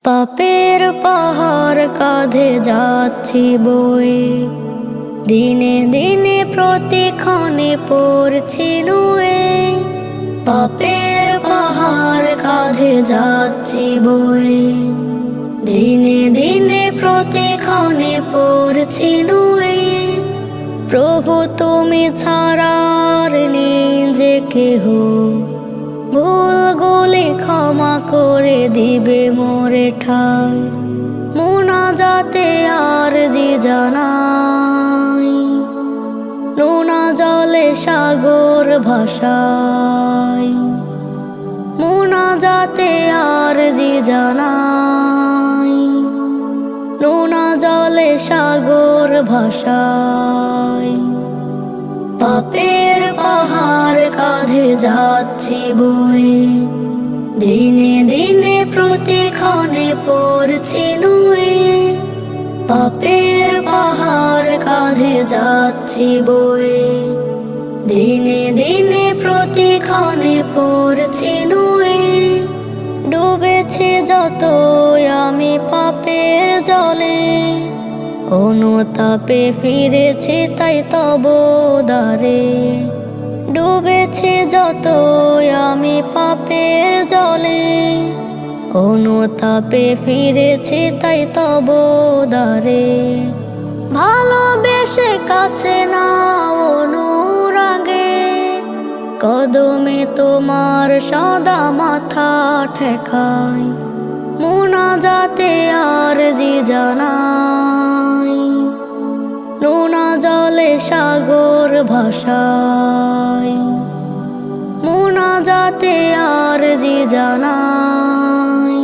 পাপের পাহাড় কাঁধে যাচ্ছি বয়ে, দিনে দিনে প্রতিক্ষণে পড়ছি নুয়ে। পাপের পাহাড় কাঁধে যাচ্ছি বয়ে, দিনে দিনে প্রতিক্ষণে পড়ছি নুয়ে। প্রভু তুমি ছাড়ার নেই যে কেহ, ভুলগুলি ক্ষমা করে দিবে মোরে ঠাই। মুনাজাতে আরজি জানাই, নোনা জলে সাগর ভাসাই। মুনাজাতে আরজি জানাই, নোনা জলে সাগর ভাসাই। পাপের পাহাড় কাঁধে যাচ্ছি বয়ে, দিনে দিনে প্রতিক্ষণে পড়ছি নুয়ে। পাপের পাহাড় কাঁধে যাচ্ছি বয়ে, দিনে দিনে প্রতিক্ষণে পড়ছি নুয়ে। ডুবেছে যত আমি পাপের জলে, অনুতাপে ফিরেছে তাই তব দ্বারে। ডুবেছে যত আমি পাপের জলে, অনুতাপে ফিরেছে তাই তব দ্বারে। ভালোবেসে কাছে না অনুরাগে, কদমে তোমার সদা মাথা ঠেকাই। মুনাজাতে আরজি জানাই, নোনা জলে সাগর ভাসাই। মুনাজাতে আরজি জানাই,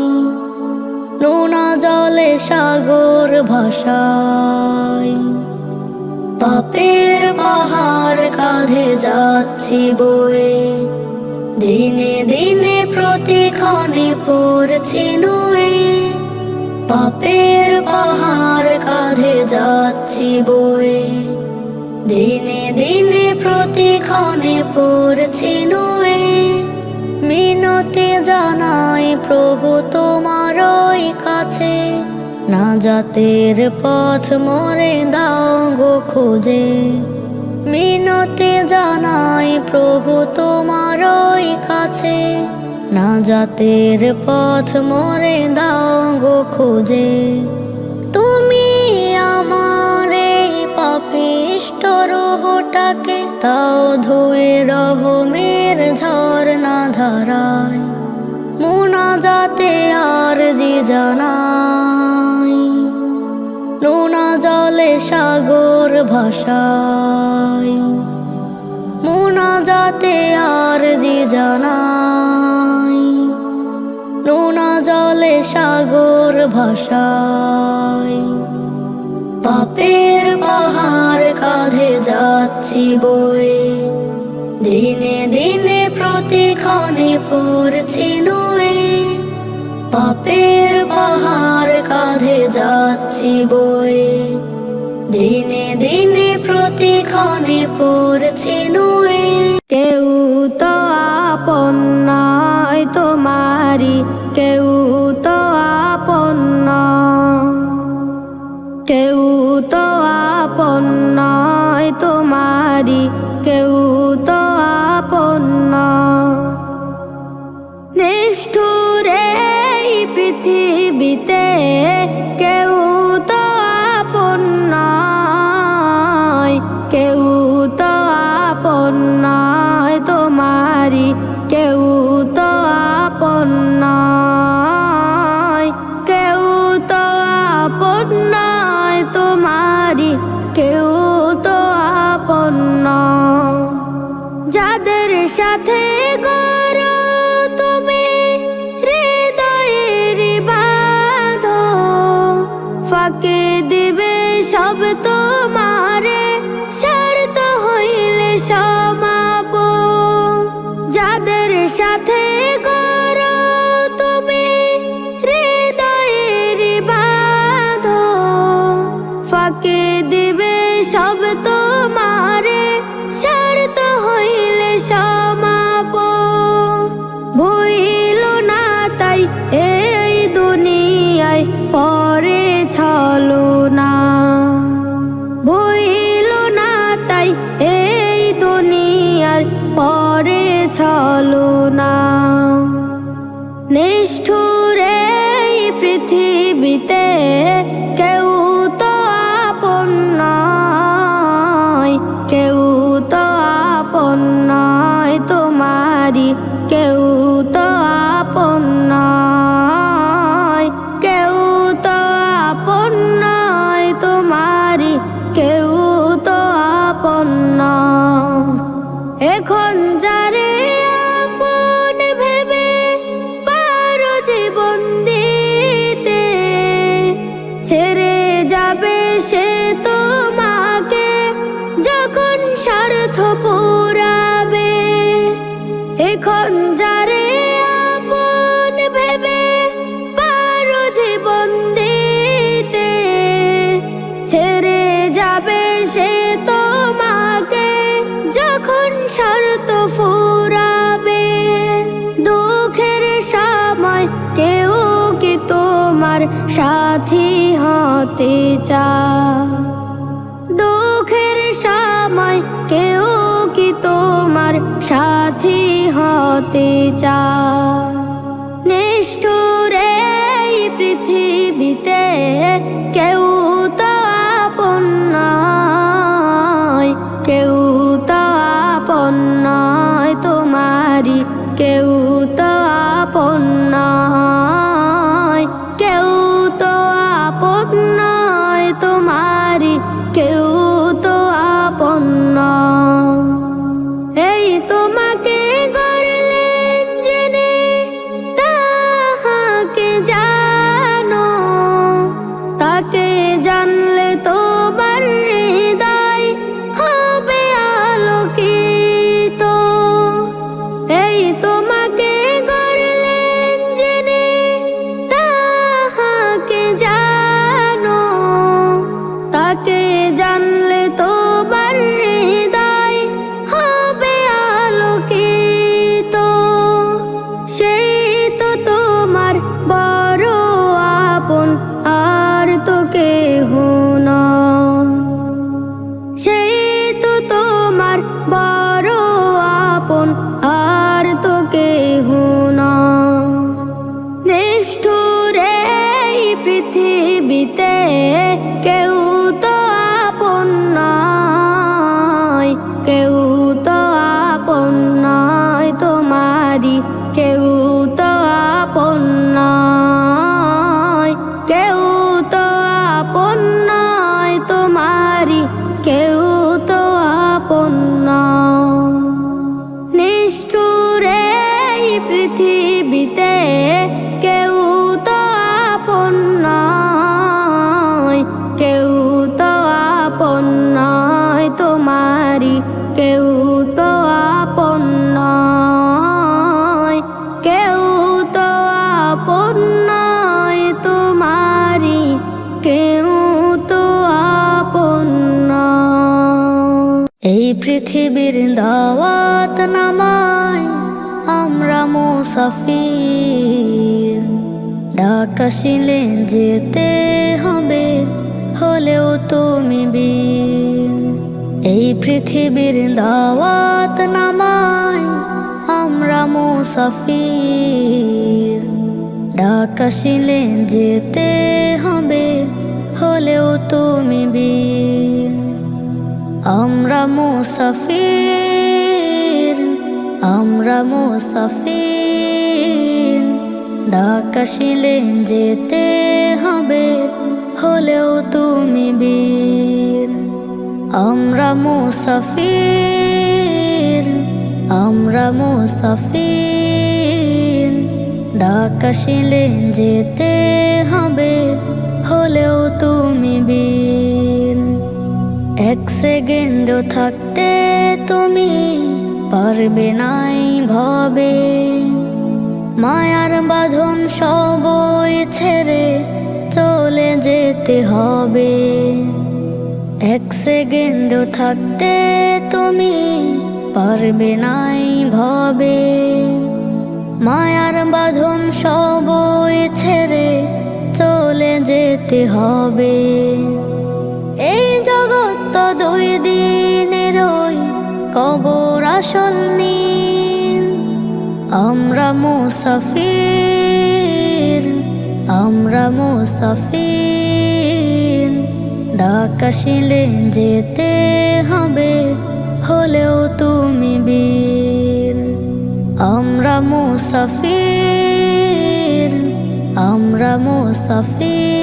নোনা জলে সাগর ভাসাই। পাপের পাহাড় কাঁধে যাচ্ছি বয়ে, দিনে দিনে প্রতিক্ষণে পড়ছি নুয়ে। পাপের পাহাড় কাঁধে যাচ্ছি বয়ে, দিনে দিনে প্রতিক্ষণে পড়ছি নুয়ে। মিনতি জানাই প্রভু তোমারই কাছে, নাজাতের পথ মোরে দাও গো খুঁজে। মিনতি জানাই প্রভু তোমারই কাছে, নাজাতের পথ মোরে দাও গো খুঁজে। তুমি আমার এই পাপিষ্ঠ রূহটাকে তাও ধুয়ে রহমের ঝরনা ধারায়। মুনাজাতে আরজি জানাই, নোনা জলে সাগর ভাসাই। মুনাজাতে আরজি জানাই, নোনা জলে সাগর ভাসাই। পাপের পাহাড় কাঁধে যাচ্ছি বয়ে, দিনে দিনে প্রতিক্ষণে পড়ছি নুয়ে। পাপের পাহাড় কাঁধে যাচ্ছি বয়ে, দিনে দিনে প্রতিক্ষণে পড়ছি নুয়ে। কেউ তো আপন নয় তোমারি, কেউ তো আপন নয়। কেউ তো আপন নয় তোমারি, কেউ তো আপন নয়। নিষ্ঠুর এই পৃথিবীতে কেউ তো আপন নয়, কেউ তো আপন নয় তোমারি, কেউ তো আপন নয়। কেউ তো আপন নয় তোমারি, কেউ তো আপন নয়। যাদের সাথে করো তুমি হৃদয়ের বাঁধন, ফাঁকে দিবে সব তোমারে, স্বার্থ হইলে সমাপন। যাদের সাথে তোমার সাথী হতে চায়। দুঃখের সময় কেউ কি তোমার সাথী হতে চায়? নিষ্ঠুর এই পৃথিবীতে কেউ তো আপন নয়, কেউ তো আপন নয় তোমারি, কেউ তো আপন নয়, কেউ তো আপন নয় তোমারি, কেউ তো আপন নয়। এই তোমাকে গড়লেন জেনে তাহাকে জানো, তাকে জানলে তোমার হৃদয় হবে আলোকিত। এই তোমাকে গড়লেন জেনে তাহাকে জানো, তাকে জানলে তোমার হৃদয় হবে আলোকিত। সেই তো তোমার বড় আপন, আর তো কেহ নয়। সেই তো তোমার বড় আপন, আর তো কেহ নয়। নিষ্ঠুর এই পৃথিবীতে কেউ তো আপন নয়, কেউ তো আপন নয় তোমারি, কেউ তো আপন নয়, কেউ তো আপন নয় তোমারি, কেউ তো আপন নয়। নিষ্ঠুর এই পৃথিবীতে কেউ তো আপন নয়, কেউ তো আপন নয় তোমারি, কেউ তো আপন নয়, কেউ তো আপন নয় তোমারি, কেউ তো আপন নয়। এই পৃথিবীর দাওয়াত নামায় আমরা মুসাফির, ডাক আসিলে যেতে হবে, হলেও তুমি বীর। এই পৃথিবীর দাওয়াত নামায় আমরা মুসাফির, ডাক আসিলে যেতে হবে, হলেও তুমি বীর। আমরা মুসাফির, আমরা মুসাফির, ডাক আসিলে যেতে হবে, হলেও তুমি বীর। আমরা মুসাফির, আমরা মুসাফির, ডাক আসিলে যেতে হবে, হলেও তুমি বীর। এক সেকেন্ডও থাকতে তুমি পারবে নাই ভবে, মায়ার বাঁধন সবই ছেড়ে চলে যেতে হবে। এক সেকেন্ডও থাকতে তুমি পারবে নাই ভবে, মায়ার বাঁধন সবই ছেড়ে চলে যেতে হবে। এই জগৎ তো দুই দিনেরই কবর আসল নীল। আমরা মুসাফির, আমরা মুসাফির, ডাক আসিলে যেতে হবে, হলেও তুমি বীর। আমরা মুসাফির, আমরা মুসাফির,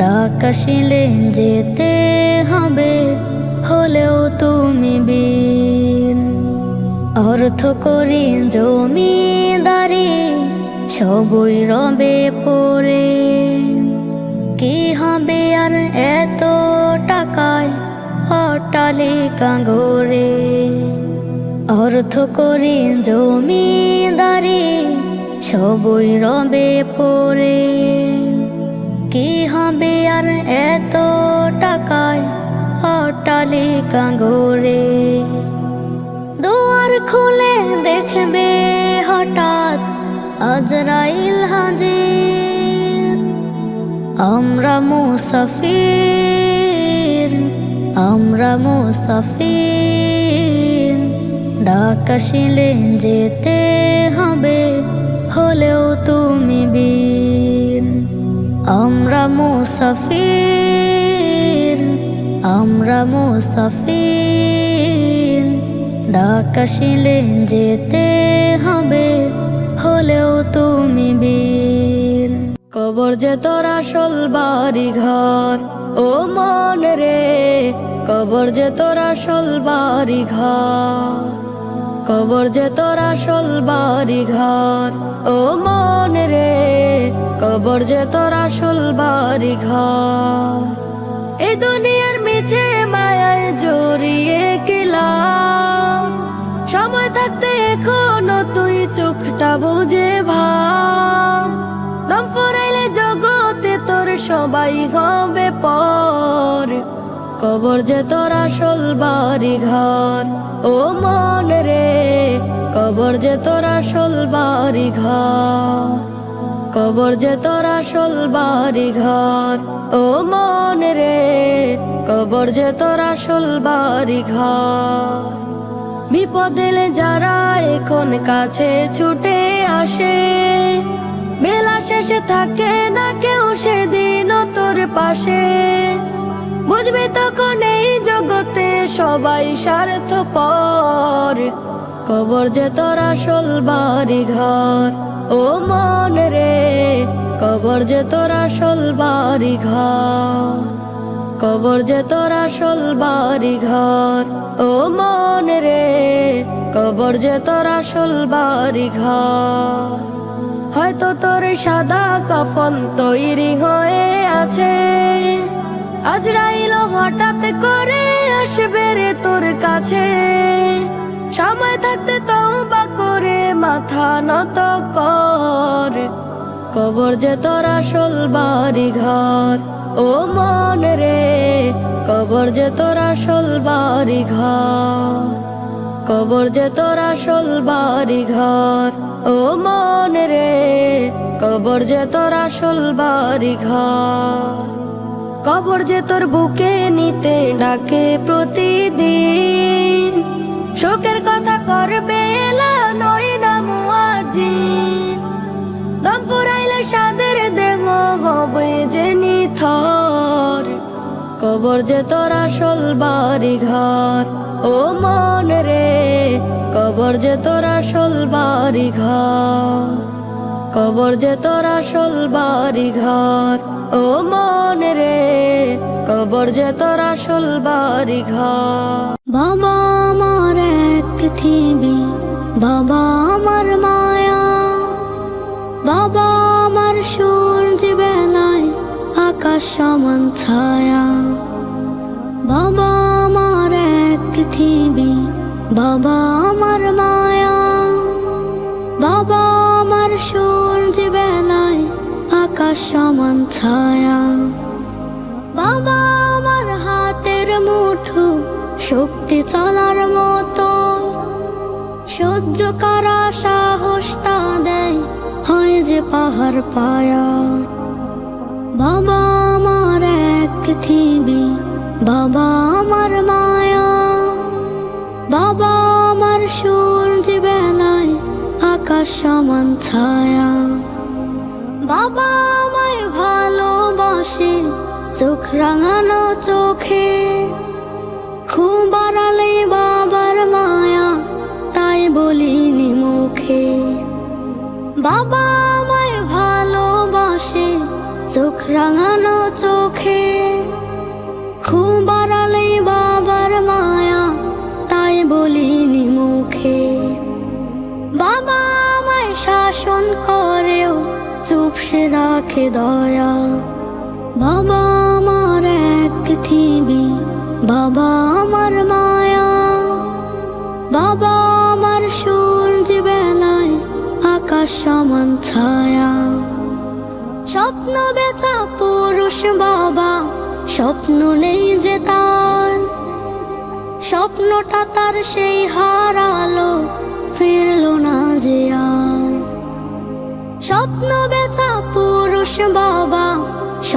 ডাক আসিলে যেতে হবে, হলেও তুমি বীর। অর্থ করি জমিদারি সবই রবে পড়ে, কি হবে আর এত টাকায় অট্টালিকা গড়ে। অর্থ করি জমিদারি সবই রবে পড়ে, কি হবে আর এত টাকায় অট্টালিকা গড়ে। দুয়ার খুলে দেখবে হঠাৎ আজরাইল হাজির, আমরা মুসাফির, আমরা মুসাফির, ডাক আসিলে যেতে হবে, হলেও তুমি বীর। আমরা মুসাফির, আমরা মুসাফির, ডাক আসিলে যেতে হবে, হলেও তুমি বীর। কবর যে তোর আসল বাড়ি ঘর, ও মন রে, কবর যে তোর আসল বাড়ি ঘর, কবর যে তোর আসল বাড়ি ঘর, ও মন রে, কবর যে তোর আসল বাড়ি ঘর। এই দুনিয়ার মিছে মায়ায় জড়িয়ে গেলাম, সময় থাকতে এখনো তুই চোখটা বুঝে ভাব। দম ফুরাইলে জগতে তোর সবাই হবে পর, কবর যে তোর আসল বাড়ি ঘর, ও মন রে, কবর যে তোর আসল বাড়ি ঘর, কবর যে তোর আসল বাড়ি ঘর, ও মন রে, কবর যে তোর আসল বাড়ি ঘর। বিপদ এলে যারা এখন কাছে ছুটে আসে, বেলা শেষে থাকে না কেউ সেদিন তোর পাশে, বুঝবি তখন এই জগতে সবাই স্বার্থপর, কবর যে তোর আসল বাড়ি ঘর, ও মন রে, কবর যে তোর আসল বাড়ি ঘর, কবর যে তোর আসল বাড়ি ঘর, ও মন রে, কবর যে তোর আসল বাড়ি ঘর। হয়তো তোর সাদা কাফন তৈরি হয়ে আছে, আজরাইল হঠাৎ করে আসবে রে তোর কাছে, সময় থাকতে তওবা করে মাথা নত কর, কবর যে তোর আসল বাড়ি ঘর, ও মন রে, কবর যে তোর আসল বাড়ি ঘর, কবর যে তোর আসল বাড়ি ঘর, ও মন রে, কবর যে তোর আসল বাড়ি ঘর। কবর যে তোর বুকে নিতে ডাকে প্রতিদিন, শোকের কথা করবে এলা নয় না মুয়াজ্জিন। দম ফুরাইলে সাদের দেহ হবে যে নিথর, কবর যে তোর আসল বাড়ি ঘর, ও মন রে, কবর যে তোর আসল বাড়ি ঘর, কবর যে তোর আসল বাড়ি ঘর, ও মন রে, কবর যে তোর আসল বাড়ি ঘর। বাবা আমার এক পৃথিবী, বাবা আমার মায়া, বাবা আমার সূর্য বেলায় আকাশ সমান ছায়া। বাবা আমার এক পৃথিবী, বাবা আমার মায়া, বাবা আমার সূর্য বেলায় আকাশ সমান ছায়া। বাবা আমার হাতের মুঠো, শক্তি চলার মতো, সহ্য করা সাহসটা দেয় হয় যে পাহাড় পায়া। বাবা আমার এক পৃথিবী, বাবা আমার মায়া, বাবা আমার সূর্য বেলায় আকাশ সমান ছায়া। বাবা আমায় ভালোবাসে চোখ রাঙানো চোখে, খুব আড়ালে বাবার মায়া তাই বলিনি মুখে। বাবা আমায় ভালোবাসে চোখ রাঙানো চোখে, খুব আড়ালে বাবার মায়া তাই বলিনি মুখে। বাবা আমায় শাসন করেও চুপসে রাখে দয়া। বাবা আমার এক পৃথিবী, বাবা আমার মায়া, বাবা আমার সূর্য বেলায় আকাশ সমান ছায়া। স্বপ্ন বেচা পুরুষ বাবা, স্বপ্ন নেই যে তার, স্বপ্নটা তার সেই হারালো ফিরলো না যে আর। স্বপ্ন বেচা পুরুষ বাবা,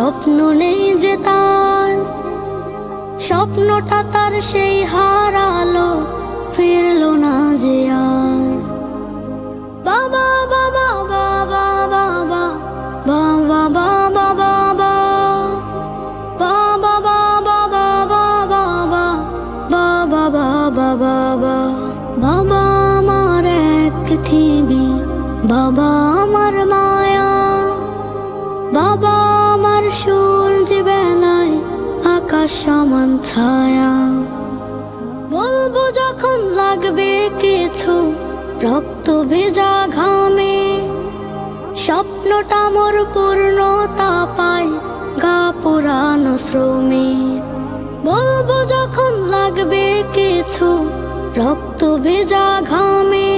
স্বপ্ন নেই যে তার, স্বপ্নটা তার সেই হারালো, ফিরলো না যে আর। বাবা বাবা বাবা বাবা বাবা বাবা বাবা বাবা বাবা বাবা বাবা বাবা বাবা বাবা। বাবা আমার এক পৃথিবী, বাবা আমার মায়া, বাবা আমার সূর্য বেলায় আকাশ সমান ছায়া। বলবো যখন লাগবে কিছু রক্ত ভেজা ঘামে, স্বপ্নটা মোর পূর্ণতা পায় গা পুরানো শ্রমে। বলবো যখন লাগবে কিছু রক্ত ভেজা ঘামে,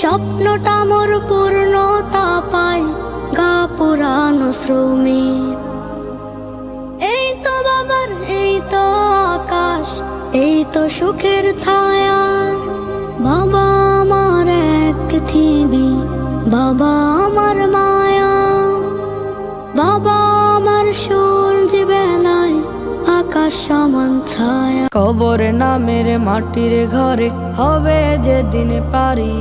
স্বপ্নটা মোর পূর্ণতা পায় গা পুরানো শ্রমে। এই তো বাবার, এই তো আকাশ, এই তো সুখের ছায়া। বাবা আমার এক পৃথিবী, বাবা আমার মায়া, বাবা আমার সূর্য বেলায় আকাশ সমান ছায়া। কবর নামের মাটির ঘরে হবে যেদিন পারি,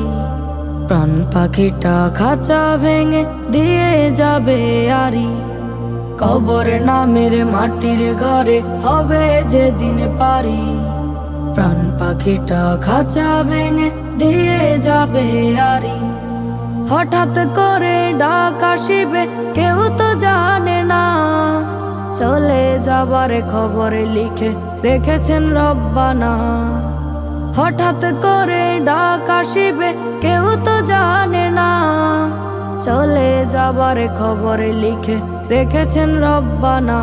প্রাণ পাখিটা খাঁচা ভেঙে দিয়ে যাবে আরি। কবর নামের মাটির ঘরে হবে যেদিন পারি, প্রাণ পাখিটা খাঁচা ভেঙে দিয়ে যাবে আরি। হঠাৎ করে ডাক আসিবে কেউ তো জানে না, চলে যাবার খবর লিখে রেখেছেন রব্বানা। হঠাৎ করে ডাক আসিবে কেউ তো জানে না, চলে যাবার খবর লিখে রেখেছেন রব্বানা।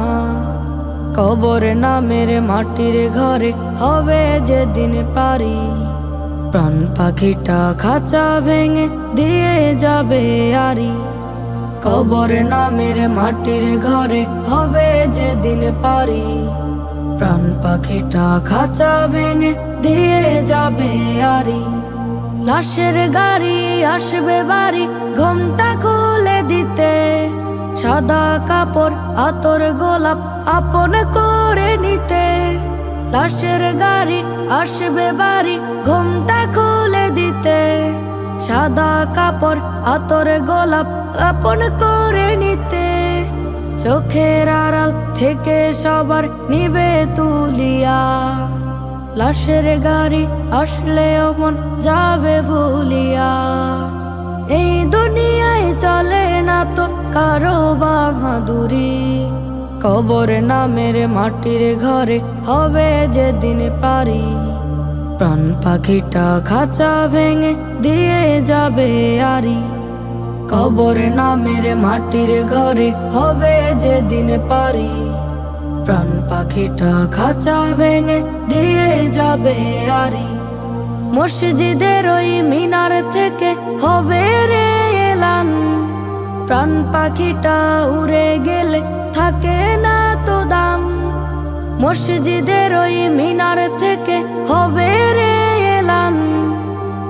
কবর নামের মাটির ঘরে হবে যেদিন পারি, প্রাণ পাখিটা খাঁচা ভেঙে দিয়ে যাবে আরি। কবর নামের মাটির ঘরে হবে যেদিন পারি, প্রাণ পাখিটা খাঁচা ভেঙে দিয়ে যাবে আরি। লাশের গাড়ি আসবে বাড়ি ঘোমটা খুলে দিতে, সাদা কাপড় আতর গোলাপ আপন করে নিতে। লাশের গাড়ি আসবে বাড়ি ঘোমটা খুলে দিতে, সাদা কাপড় আতর গোলাপ আপন করে নিতে। চোখের আড়াল থেকে সবার নিবে তুলিয়া, লাশের গাড়ি আসলে মন যাবে ভুলিয়া। এই দুনিয়ায় চলে না তো কারো বাহাদুরি, কবর নামের মাটির ঘরে হবে যেদিন পারি, প্রাণ পাখিটা খাঁচা ভেঙে দিয়ে যাবে আরি। কবর নামের মাটির ঘরে হবে যেদিন পারি, প্রাণ পাখিটা খাঁচা ভেঙে দিয়ে যাবে আরি। মসজিদের ওই মিনার থেকে হবে রে এলান, প্রাণ পাখিটা উড়ে গেলে থাকে না তো দাম। মসজিদের ওই মিনার থেকে হবে রে এলান,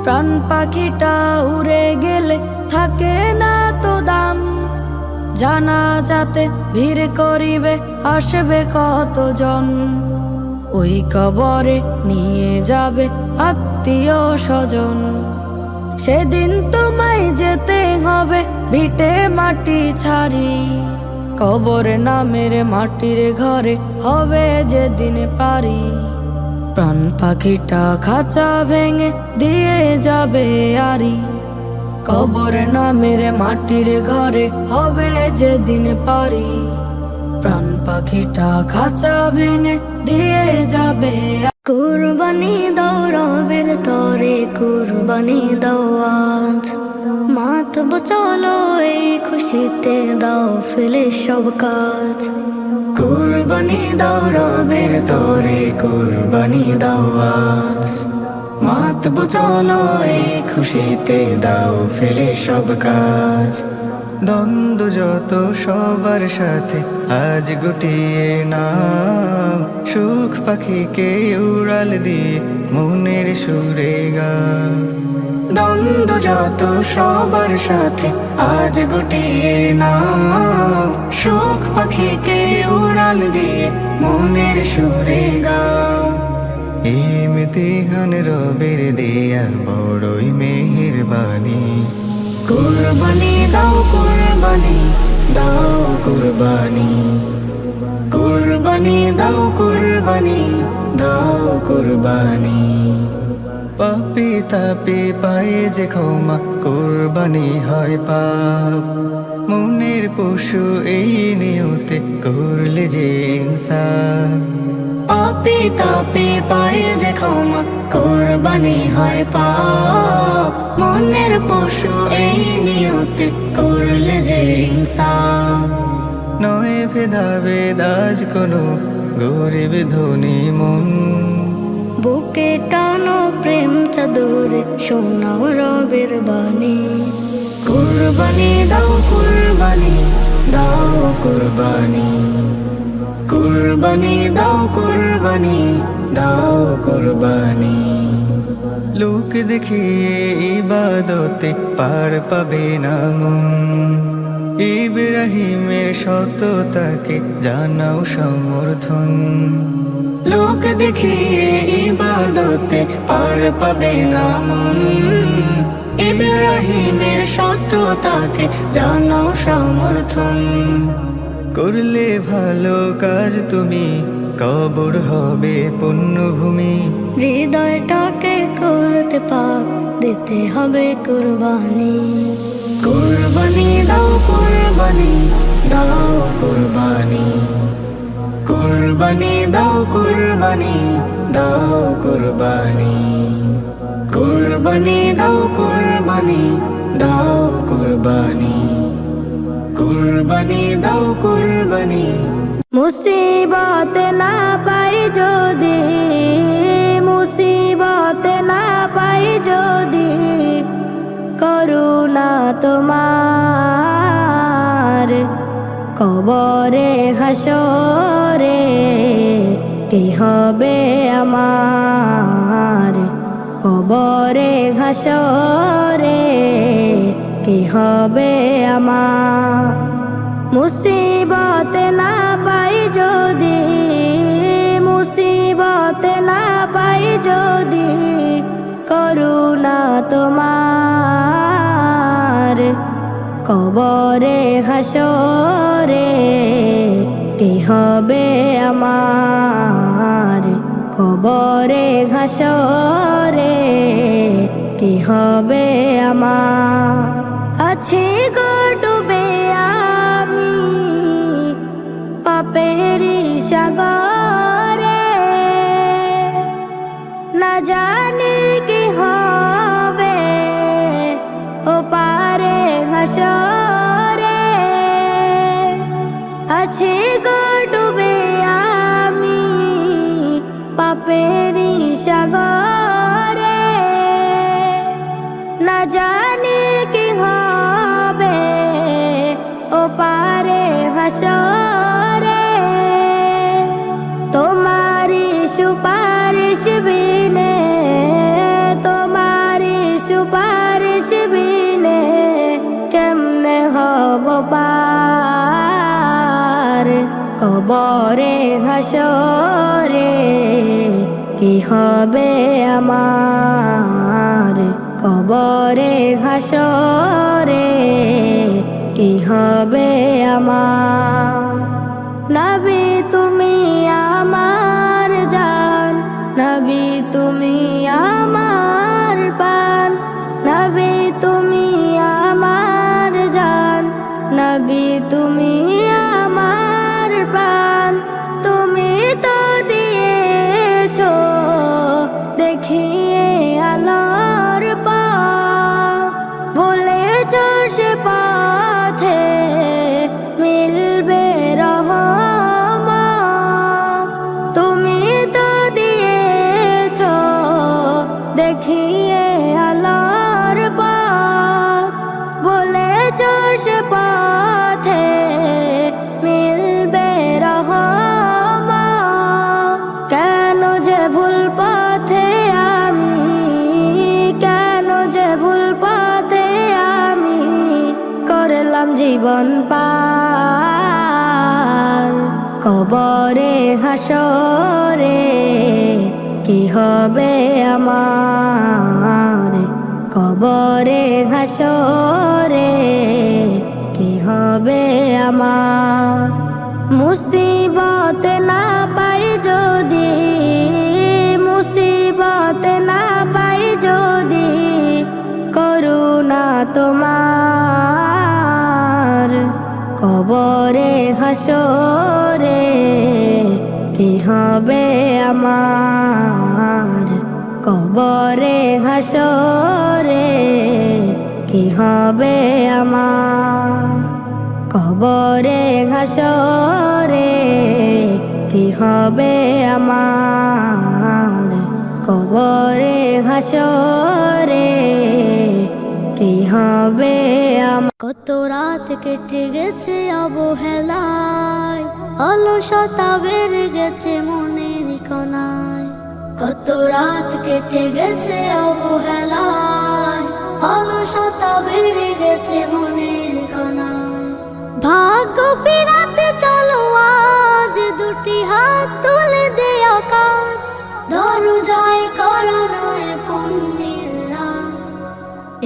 প্রাণ পাখিটা উড়ে গেলে থাকে না তো দাম। জানাজাতে ভিড় করিবে আসবে কতজন, ওই কবরে নিয়ে যাবে আত্মীয় স্বজন। সেদিন তোমায় যেতে হবে ভিটে মাটি ছাড়ি, কবর নামের মাটির ঘরে হবে যেদিন পারি, প্রাণ পাখিটা খাঁচা ভেঙে দিয়ে যাবে আরি। কবর নামের মাটির ঘরে হবে যেদিন পারি, প্রাণ পাখিটা খাঁচা ভেঙে দিয়ে যাবে। কুরবানি দাও রবের তরে, কুরবানি দাও আজ, মাতব চলো এই খুশিতে, দাও ফেলে সব কাজ। কুরবানি দাও রবের তরে, কুরবানি দাও আজ, মাতব চলো এই খুশিতে, দাও ফেলে সব কাজ। দ্বন্দ্ব যত সবার সাথে আজ গুটিয়ে নাও, সুখ পাখিকে উড়াল দিয়ে মনের সুরে গাও। দ্বন্দ্ব যত সবার সাথে আজ গুটিয়ে নাও, সুখ পাখিকে উড়াল দিয়ে মনের সুরে গাও। ইমতিহান রবের দেয়া বড়ই মেহেরবানি। কুরবানি দাও কুরবানি দাও কুরবানি, কুরবানি দাও কুরবানি দাও কুরবানি। পাপি তাপি পায়ে যে ক্ষমা কুরবানি হয় পাপ। মনের পশু এই নিয়তে করলে যে ইনসাফ। পাপি তাপি পায়ে যে ক্ষমা কুরবানি হয় পাপ। মনের পশু এই নিয়তে করলে যে ইনসাফ। নয় ভেদাভেদ আজ কোনো গরিব ধনী মন। বুকে টানো প্রেম চাদরে শোনাও রবের বাণী। কুরবানি দাও কুরবানি দাও কুরবানি, কুরবানি দাও কুরবানি দাও কুরবানি। লোক দেখিয়ে ইবাদতে পার পাবে না মন। ইব্রাহিমের সততাকে জানাও সমর্থন। লোক দেখিয়ে ইবাদতে পার পাবে না মন। ইব্রাহিমের সততাকে জানাও সমর্থন। করলে ভালো কাজ তুমি কবর হবে পুণ্যভূমি। হৃদয়টাকে করতে পাক দিতে হবে কুরবানি। কুরবানি দাও কুরবানি দাও কুরবানি, কুরবানি দাও কুরবানি দাও কুরবানি, কুরবানি দাও কুরবানি দাও কুরবানি, কুরবানি দাও কুরবানি। মুসিবতে না পাই যদি, মুসিবতে না পাই যদি, করুণা তোমার কবরে হাসরে কি হবে আমার। কবরে হাসরে কি হবে আমার। মুসিবতে না পাই যদি, মুসিবতে না পাই যদি, করুণা তোমার কবরে হাসরে কি হবে আমার। কবরে হাসরে কি হবে আমার। আছি গো ডুবে আমি পাপেরি সাগরে, না জানি কি হবে ও পারে হাসরে। আছি গো ডুবে আমি পাপেরি সাগরে, না জানি কি হবে ও পারে হাসরে। তোমারি সুপারিশ বিনে, তোমারি সুপারিশ বিনে কেমনে হব পার। কবরে হাসরে কি হবে আমার। কবরে হাসরে কি হবে আমার। নবী তুমি আমার জান, নবী তুমি আমার পান, নবী তুমি আমার জান, নবী তুমি আমার পান। তুমি তো দিয়েছো দেখিয়ে আলোর পথ, বলেছো সে পথে মিলবে রহমত। তুমি তো দিয়েছো দেখিয়ে আলোর পথ, বলেছো সে পথে মিলবে রহমত। কেন যে ভুল পথে আমি, কেন যে ভুল পথে আমি করলাম জীবন পার। কবরে হাসরে কি হবে আমার, কবরে হাসরে কি হবে আমার। মুসিবত না পাই যদি, মুসিবত না পাই যদি করুণা তোমার, কবরে হাসরে কি হবে আমার, কবরে হাসরে কি হবে আমার, কবরে হাসরে কি হবে আমার, কবরে হাসরে কি হবে আমার। কত রাত কেটে গেছে অবহেলায়, অলসতা বেড়ে গেছে মনের কোনায়। কত রাত কেটে গেছে অবহেলায়, অলসতা বেড়ে গেছে মনের কোনায়। ভাগ্য ফিরাতে চলো আজ দুটি হাত তুলে দেয়া কাজ, দরজায় করানোয় পুণ্যের রাত।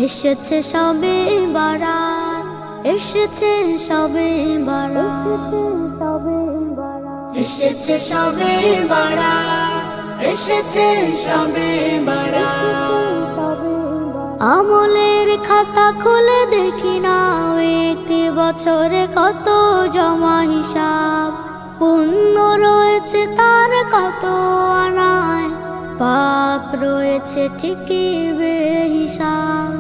এসেছে সবে বারাত, এসেছে সবে বারাত, এসেছে সবে বারাত, এসেছে সবে বারাত। আমলের খাতা খুলে দেখি না একটি বছরে কত জমা হিসাব, পুণ্য রয়েছে তার কত আনায়, পাপ রয়েছে ঠিকই বেহিসাব।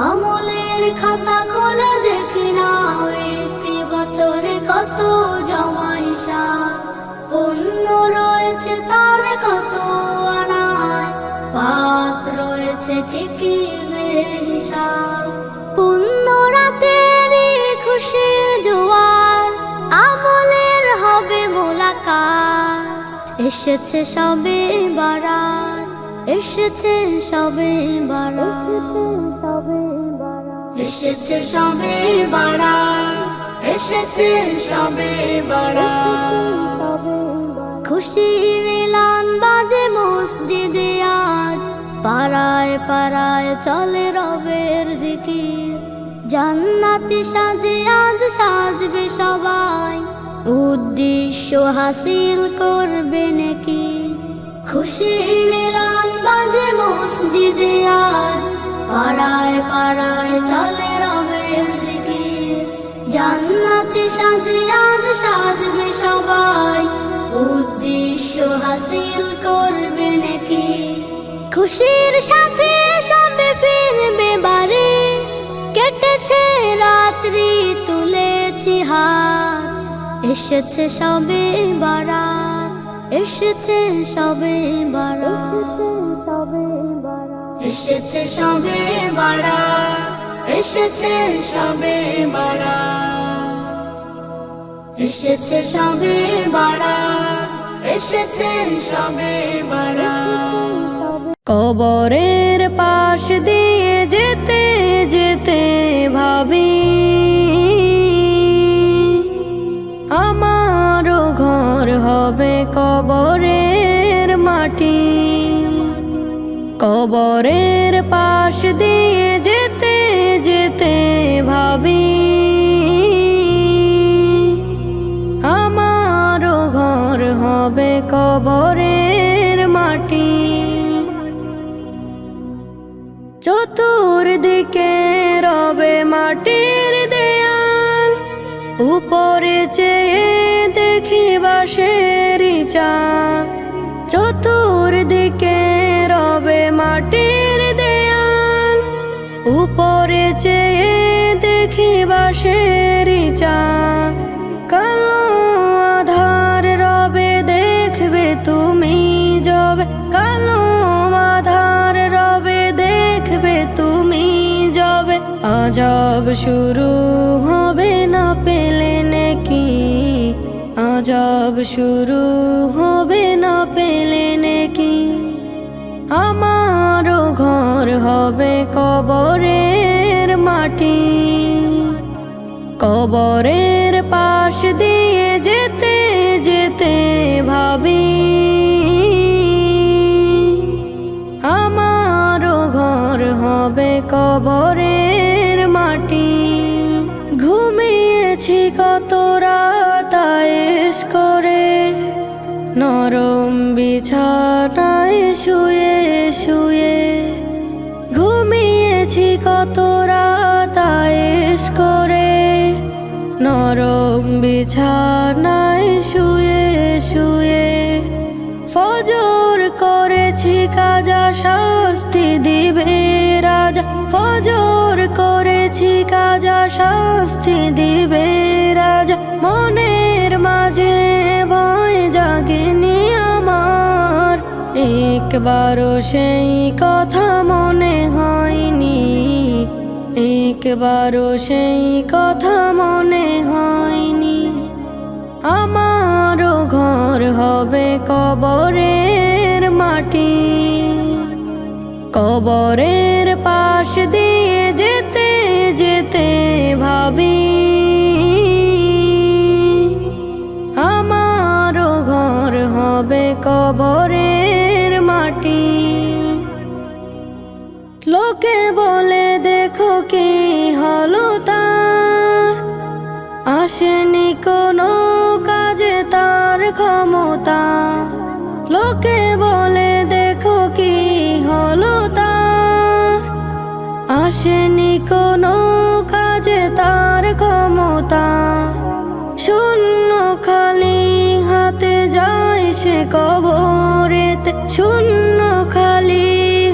আমলের খাতা খুলে দেখি না একটি বছরে কত জমা হিসাব, পুণ্য রয়েছে তার কত আনায়, পাপ রয়েছে ঠিকই বেহিসাব। পুণ্য রাতের খুশির জোয়ার, আমলের হবে মোলাকাত। এসেছে সবে বারাত, এসেছে সবে বারাত, এসেছে সবে বারাত, এসেছে সবে বারাত। খুশির এলান বাজে মসজিদে আজ, পাড়ায় পাড়ায় চলে রবের জিকির। জান্নাতি সাজে আজ সাজবে সবাই, উদ্দেশ্য হাসিল করবে নাকি। খুশির এলান বাজে মসজিদে আজ, পাড়ায় পাড়ায় চলে রবের জিকির। জান্নাতি সাজে আজ সাজবে সবাই, উদ্দেশ্য হাসিল করবে নাকি। খুশির সাথে সবে ফিরবে বাড়ি, কেটেছে রাত্রি তুলেছি হাত। এসেছে সবে বারাত, এসেছে সবে বারাত, এসেছে সবে বারাত, এসেছে সবে বারাত, এসেছে সবে বারাত, এসেছে সবে বারাত। কবরের পাশ দিয়ে যেতে যেতে ভাবি আমারও ঘর হবে কবরের মাটি। কবরের পাশ দিয়ে যেতে যেতে ভাবি আমারও ঘর হবে কবরের মাটি। চতুর্দিকে রবে মাটির দেয়াল, উপরে চেয়ে দেখি বাঁশের চাল। চতুর্দিকে রবে মাটির দেয়াল, উপরে চেয়ে দেখি বাঁশের চাল। কালো আধার রবে দেখবে তুমি যবে, কালো আধার রবে দেখবে তুমি যবে। আজব শুরু হবে না পেলে নাকি, আজব শুরু হবে না পেলে নাকি। আমারও ঘর হবে কবরের মাটি। কবরের পাশ দিয়ে যেতে যেতে ভাবি আমারও ঘর হবে কবরের মাটি। ঘুমিয়েছি কত রাত আয়েশ করে, নরম বিছানায় শুয়ে শুয়ে। ঘুমিয়েছি কত রাত আয়েশ করে, নরম বিছানায় শুয়ে শুয়ে। ফজর করেছি কাজা শাস্তি দিবে রাজা, ফজর করেছি কাজা শাস্তি দিবে রাজা। মনের মাঝে ভয় জাগেনি আমার, একবারও সেই কথা মনে হয়নি, একবারও সেই কথা মনে হয়নি। আমারও ঘর হবে কবরের মাটি। কবরের পাশ দিয়ে যেতে যেতে ভাবি আমারও ঘর হবে কবরের মাটি। লোকে বলে দেখো কি হলো তার, আসেনি কোনো কাজে তার ক্ষমতা। লোকে বলে দেখো কি হলো তার, আসেনি কোনো কাজে তার ক্ষমতা। শূন্য খালি হাতে যায় সে কবরেতে, শূন্য খালি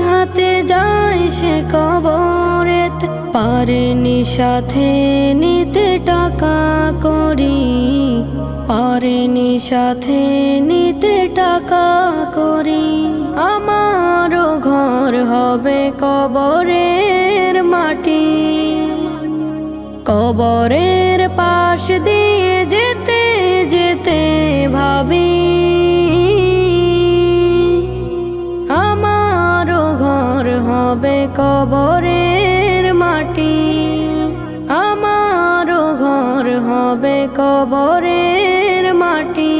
হাতে যায় সে কবরেতে। পারেনি সাথে নিতে টাকা করি, পারেনি সাথে নিতে টাকা করি। আমারও ঘর হবে কবরের মাটি। কবরের পাশ দিয়ে যেতে যেতে ভাবি আমারও ঘর হবে কবরের মাটি। আমারও ঘর হবে কবরের মাটি।